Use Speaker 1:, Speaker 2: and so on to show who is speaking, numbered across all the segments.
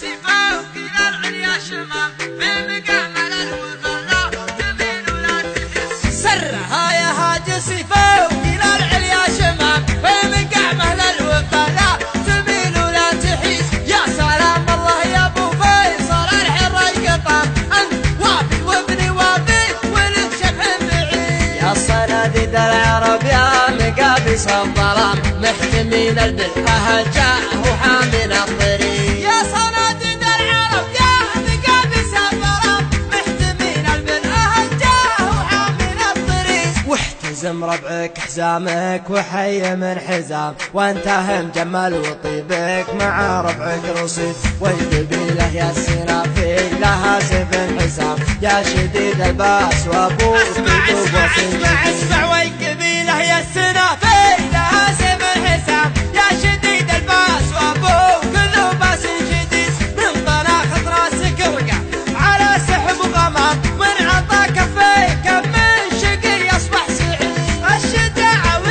Speaker 1: سيفه وكلا العليا شمام بمقامل الوغلا تميل ولا تحس سرها يا هاج سيفه وكلا العليا شمام بمقامل الوغلا تميل ولا تحس يا سلام الله يا ابو فيصل الحر القطام انت وافي وابني وافي ولد شبح بعيد يا صناديد العرب يا مقابس الظلام محتمين البلحة جاء وحامل الطريق يا صناديد العرب يا مقابس الظلام محتمين البلحة جاء وحامل الطريق واحتزم ربعك حزامك وحي من حزام وانتهى مجمل وطيبك مع ربعك رصيد والقبيلة يا السنافي لها سيف حسام يا شديد الباس وابوك اسمع والقبيلة يا السنافي لها سيف حسام يا شديد الباس وابوك كله باس شديد من طناخة راسك وقع على سحب وغمام من عطا كفيك من شقي اصبح سعيد الشجاعة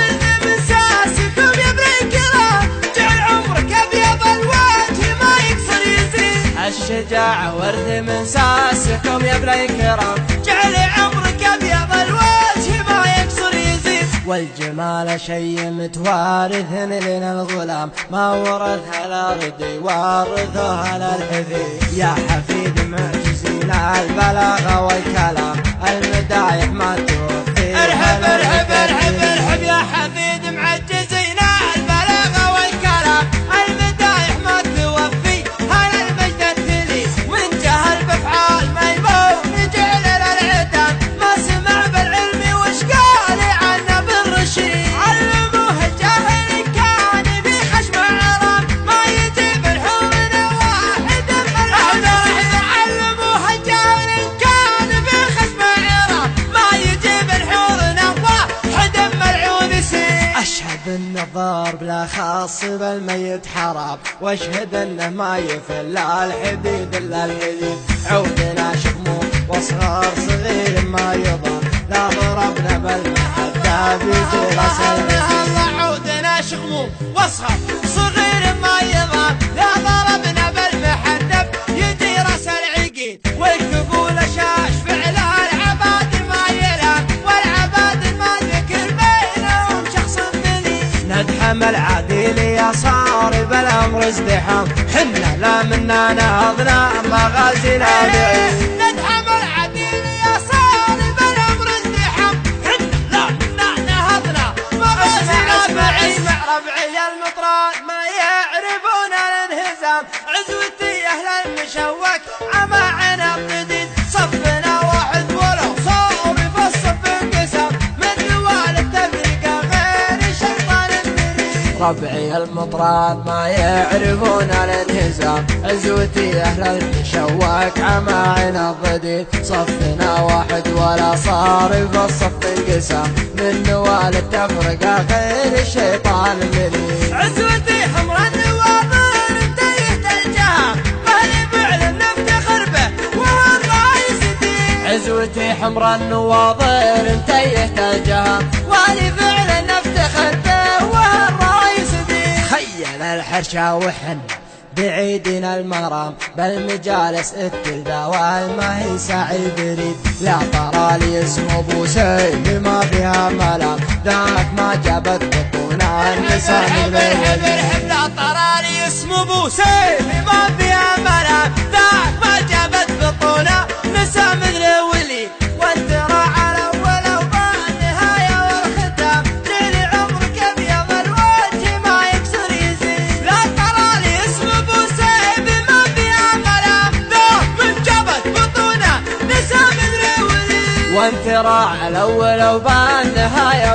Speaker 1: والمساسكم يا ابن الكرام جعل عمرك ابيض الوجه ما يكسر يزيد الشجاعة ورد من ساسكم يا ابن الكرام جعل عمرك ابيض الوجه ما يكسر يزيد والجمال شي متوارث لنا الغلام ما ورثها الارض يورثها الحفيد يا حفيد معجزين البلاغة والكلام المدايح ما توفي ارحب ارحب ارحب ارحب يا حفيد معجزين البلاغة والكلام المدايح ما توفي هل المجد التلي من جهل بافعال ميمون جعل العتاب ما سمع بالعلم وش قال عنه بالرشيد علموه الجاهل كان بخشم عرام ما يجيب الحور واحد علموه الجاهل كان بخشم عرام ما يجيب الحور واحد ملعون سيد اشهد ان الضار بلا خاص بالميت حرام واشهد انه ما يفل الحديد الا الحديد عودنا شموم واصغار صغير ما يضر لا ضربنا بالمحدة في راسنا الله عودنا شغموم واصغر صغير ما يضر لا ضربنا بالمحدة يدي راس العقيد والكفول شاش فعل العباد ما يلام والعباد ما ذكر بينهم شخص دليل ندحم العديل يا صار بالامر ازدحام حنا لا منا نهضنا مغازينا بعيد ندحم العديل يا صار بالامر ازدحام حنا لا منا نهضنا مغازينا بعيد مع ربعي المطران ما يعرفون الانهزام عزوتي اهل المشوك عما عنا الجديد صفنا واحد ولو صار بالصف انقسم من نوال التفرقه غير شيطان المريد ربعي المطران ما يعرفون الانهزام عزوتي اهل المشوك عما عنا الضديد صفنا واحد ولا صار بالصف انقسم من نوال التفرقه غير الشيطان المريد عزوتي حمر النواظر انتهت الجهه مهلي فعل نفتخر به وهو الرئيس دين عزوتي حمر النواظر انتهت الجهه والي فعل نفتخر به وهو الرئيس دين خيل الحرشة وحن بعيدنا المرام بالمجالس التلدى والما هي سعي بريد لا ترى لي اسم ابو سيف ما فيها ملام ذاك ما جابت بطونا النساء ارحب لا ترى لي اسم ابو سيف ما فيها ملام ذاك ما جابت بطونا نساء مثل ولي وانت راح على اول وبالنهايه والختام جيل عمرك ابيض الوجه ما يكسر يزيد لا ترى لي اسم ابو سيف ما فيها ملام ذاك من جابت بطونا نساء مثل ولي وانت راح على اول وبالنهايه